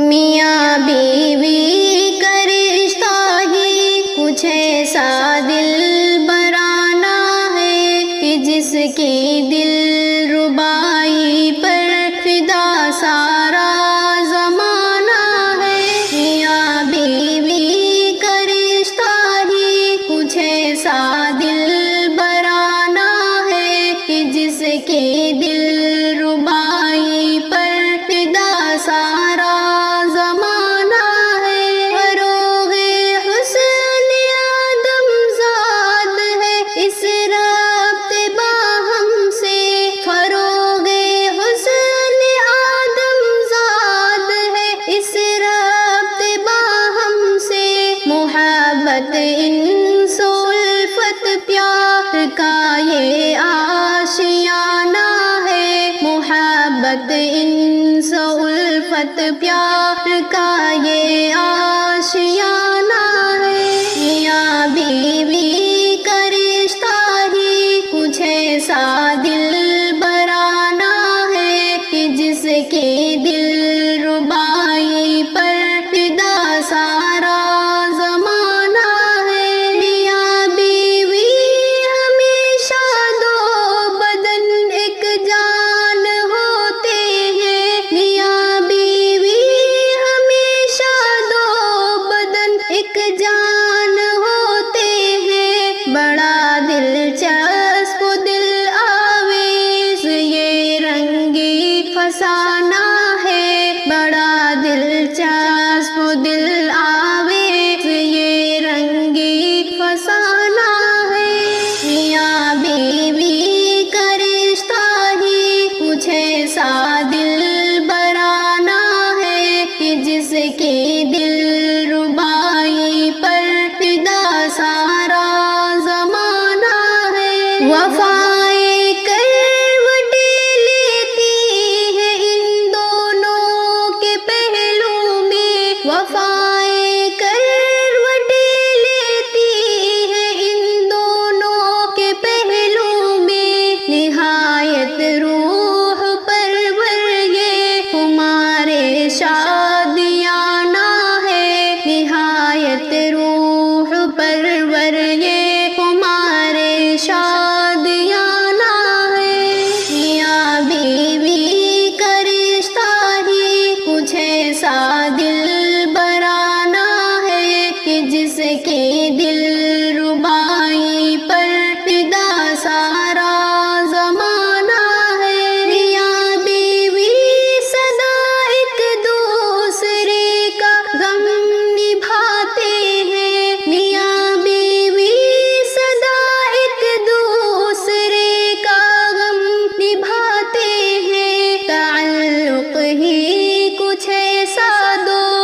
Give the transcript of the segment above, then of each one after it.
میاں بیوی کا رشتہ ہی کچھ ایسا دل برانا ہے کہ جس کی دل ربائی پر فدا سارا زمانہ ہے۔ میاں بیوی کا رشتہ ہی کچھ ایسا دل برانا ہے کہ جس کی دل ربائی پر فدا سارا انس و الفت پیار کا یہ آشیانہ ہے۔ محبت انس و الفت پیار کا یہ آشیانہ ہے۔ میاں بیوی کا رشتہ ہی کچھ ایسا دل برانا ہے کہ جس کی دل ربائی پر فدا سارا جان ہوتے ہیں۔ بڑا دلچسپ دل آویز یہ رنگی فسانہ ہے۔ بڑا دلچسپ دل آویز یہ رنگی فسانہ ہے۔ میاں بیوی کا رشتہ ہی کچھ ایسا دل برانا ہے کہ جس کی دل سارا زمانہ ہے۔ وفائیں کروٹیں لیتی ہے ان دونوں کے پہلو میں۔ وفائیں کروٹیں لیتی ہے ان دونوں کے پہلو میں۔ نہایت روح پرور یہ ہمارے شادیانہ ہے۔ نہایت روح پرور یہ ہمارے شادیانہ ہے۔ میاں بیوی کا رشتہ ہی کچھ ایسا دل برانا ہے کہ جس کی دل ربائی پر فدا سارا زمانہ ہے۔ میاں بیوی سدا ایک دوسرے کا غم نبھاتے ہیں۔ میاں بیوی سدا ایک دوسرے کا غم نبھاتے ہیں۔ تعلق ہی کچھ ایسا دو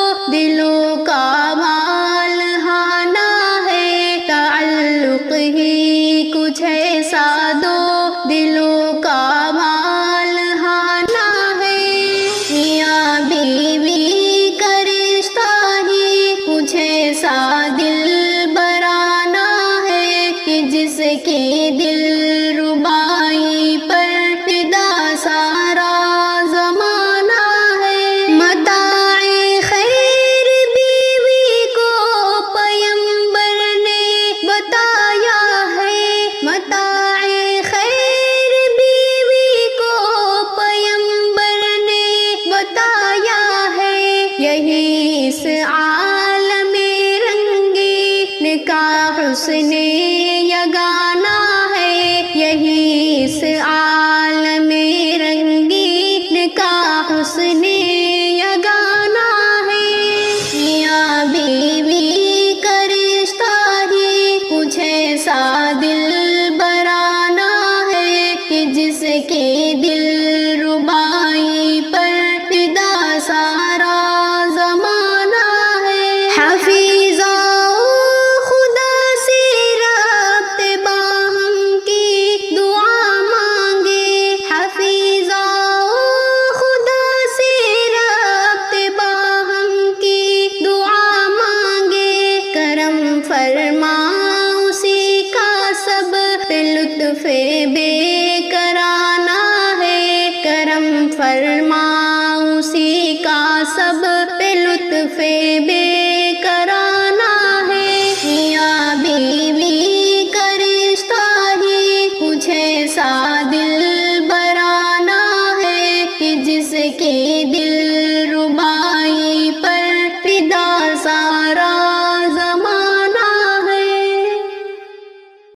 پہ لطف بے